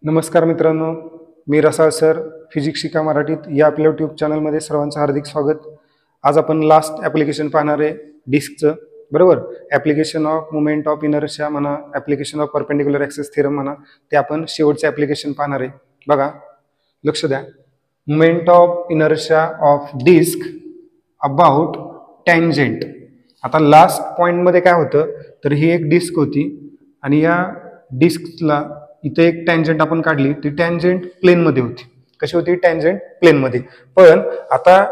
नमस्कार मित्रांनो, मी रसाळ sir physics शिका मराठीत या आपल्या यूट्यूब चॅनलमध्ये सर्वांचं हार्दिक स्वागत. आज आपण लास्ट ॲप्लिकेशन पाहणार आहे डिस्कचं. बरोबर, application of movement of inertia म्हणा, application of perpendicular axis theorem म्हणा, ते आपण शेवटचे ॲप्लिकेशन पाहणार आहे. बघा, लक्ष द्या. Movement of inertia of disc about tangent. आता लास्ट पॉईंटमध्ये काय होतं, तर ही एक डिस्क होती आणि या डिस्कला इथे एक टँजंट आपण काढली. ती टँजंट प्लेनमध्ये होती. कशी होती? टँजंट प्लेनमध्ये. पण आता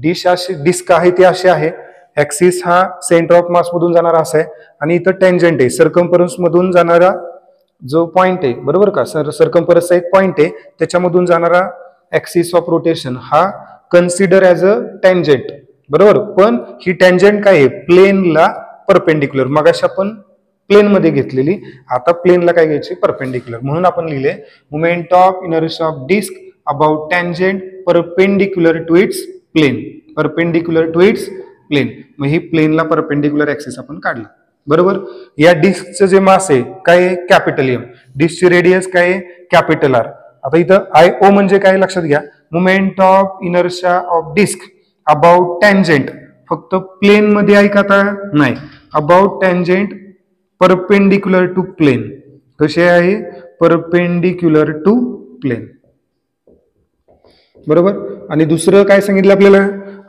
डिस्क आहे ती अशी आहे, ऍक्सिस हा सेंटर ऑफ मास मधून जाणारा असा आहे आणि इथं टँजंट आहे, सर्कम्फरन्स मधून जाणारा जो पॉइंट आहे. बरोबर का? सर्कम्फरन्सचा एक पॉइंट आहे, त्याच्यामधून जाणारा ऍक्सिस ऑफ रोटेशन हा कन्सिडर ॲज अ टँजंट. बरोबर, पण ही टँजंट काय आहे? प्लेनला परपेंडिक्युलर. मगाशी आपण प्लेन मध्ये घेतलेली, आता प्लेनला काय घ्यायची? परपेंडिक्युलर. म्हणून आपण लिहिले movement of inertia of disc about tangent perpendicular to its plane. Perpendicular to its plane. मग ही प्लेनला परपेंडिक्युलर ऍक्सिस आपण काढली. बरोबर. या डिस्कचं जे मास आहे काय? Capital M. डिस्कची रेडियस काय? Capital R. आता इथं आय ओ म्हणजे काय? लक्षात घ्या. Movement of inertia of disc about tangent. फक्त प्लेन मध्ये आहे का? आता नाही. About tangent perpendicular to plane. कसे आहे? Perpendicular to plane. बरोबर. आणि दुसरं काय सांगितलं आपल्याला?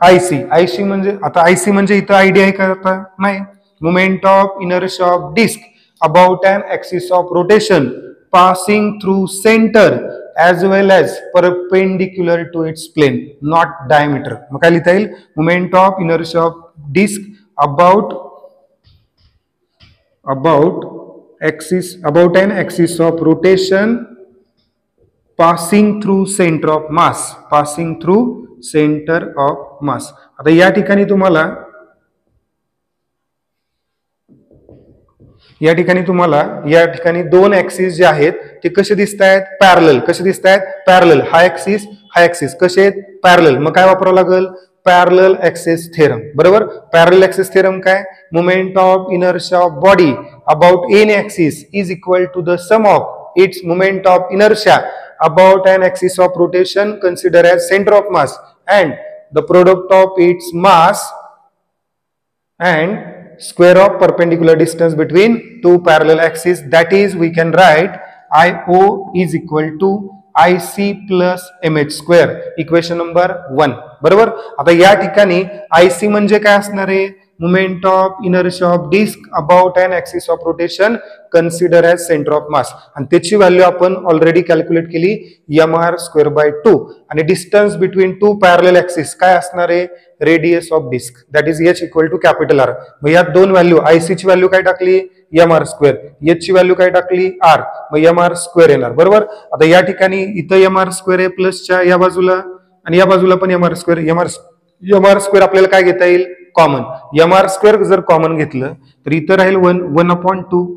आयसी. आयसी म्हणजे, आता आयसी म्हणजे इथं आयडिया आहे का? आता नाही. Movement of inertia of disc about an axis of rotation passing through centre as well as perpendicular to its plane, not diameter. मग काय लिहिता येईल? Movement of inertia of disc about an axis of rotation passing through center of mass. passing through center of mass. आता या ठिकाणी तुम्हाला या ठिकाणी दोन ऍक्सिस जे आहेत ते कसे दिसत आहेत? पॅरलल. कसे दिसत आहेत? पॅरलल. हा ऍक्सिस कसे आहेत? पॅरलल. मग काय वापरावं लागेल? Parallel axis theorem. बरोबर. पॅरलल ऍक्सिस थेरम काय? Movement of inertia of body about an axis is equal to the sum of its movement of inertia about an axis of rotation consider as centre of mass and the product of its mass and square of perpendicular distance between two parallel axes. That is, we can write IO is equal to IC plus MH square. Equation number 1. बरोबर. आता या ठिकाणी IC म्हणजे काय असणार आहे? Movement of inertia of disc about an axis of rotation consider as centre of mass. आणि त्याची व्हॅल्यू आपण ऑलरेडी कॅल्क्युलेट केली, mr²/2. आणि distance between two parallel axis काय असणार आहे? Radius of disc, that is h equal to capital R. मग या दोन व्हॅल्यू, आयसी ची व्हॅल्यू काय टाकली? mr². h ची व्हॅल्यू काय टाकली? r. मग mr² येणार. बरोबर. आता या ठिकाणी इथं mr² आहे प्लसच्या या बाजूला आणि या बाजूला पण mr². mr² आपल्याला काय घेता येईल? कॉमन. mr² जर कॉमन घेतलं तर इथं राहील 1/2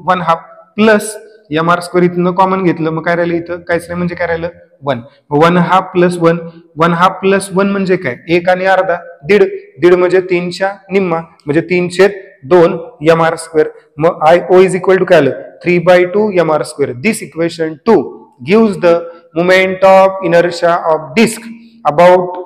1/2 प्लस mr² इथनं कॉमन घेतलं, मग काय राहिलं? इथं काहीच नाही म्हणजे काय राहिलं? 1. 1/2 प्लस 1. 1/2 प्लस 1 म्हणजे काय? 1 आणि अर्धा 1.5. 1.5 म्हणजे 3च्या निम्मा म्हणजे 3/2 mr². मग IO इज इक्वल टू काय आलं? 3/2 mr². This equation 2 gives the movement of inertia of disc about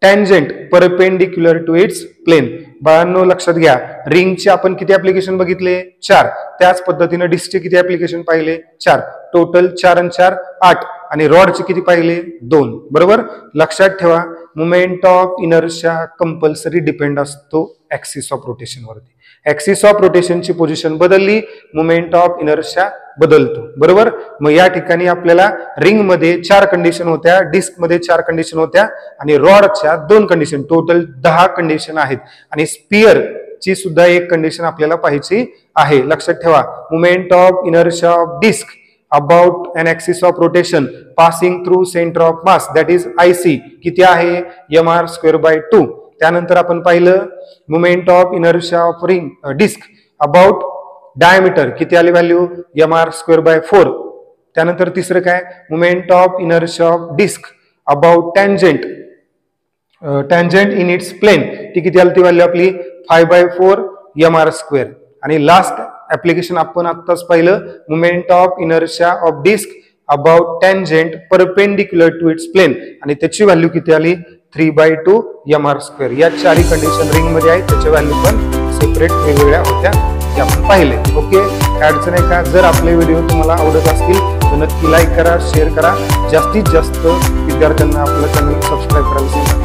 tangent perpendicular to its plane. बाळांनो लक्षात घ्या, रिंगचे आपण किती ऍप्लिकेशन बघितले? 4. त्याच पद्धतीने डिस्कचे किती ऍप्लिकेशन पाहिले? 4. टोटल 4 आणि 4 8. आणि रॉडचे किती पाहिले? 2. बरोबर. लक्षात ठेवा, movement of inertia compulsory depend असतो ऍक्सिस ऑफ रोटेशन वरती. ऍक्सिस ऑफ रोटेशनची पोझिशन बदलली, मुवमेंट ऑफ इनर्शिया बदलतो. बरोबर. मग या ठिकाणी आपल्याला रिंग मध्ये 4 कंडिशन होत्या, डिस्क मध्ये 4 कंडिशन होत्या आणि रॉडच्या 2 कंडिशन, टोटल 10 कंडिशन आहेत. आणि स्पियर ची सुद्धा एक कंडिशन आपल्याला पाहायची आहे. लक्षात ठेवा, movement of inertia of disc about an axis of rotation passing through centre of mass, that is IC किती आहे? mr²/2. त्यानंतर आपण पाहिलं movement of inertia of ring disc about diameter किती आली व्हॅल्यू? mr²/4. त्यानंतर तिसरं काय? Movement of inertia of disc about tangent in its plane, ती किती आली? ती व्हॅल्यू आपली 5/4 mr². आणि लास्ट ऍप्लिकेशन आपण आत्ताच पाहिलं, movement of inertia of disc about tangent perpendicular to its plane आणि त्याची व्हॅल्यू किती आली 3/2 mr². या चारही कंडिशन रिंग मध्ये आहेत, त्याच्या व्हॅल्यू पण सेपरेट वेगवेगळ्या होत्या ते आपण पाहिले. ओके, काय अडचण आहे का? जर आपले व्हिडिओ तुम्हाला आवडत असतील तर नक्की लाईक करा, शेअर करा, जास्तीत जास्त विद्यार्थ्यांना आपलं चॅनल सबस्क्राईब करायला सांगा.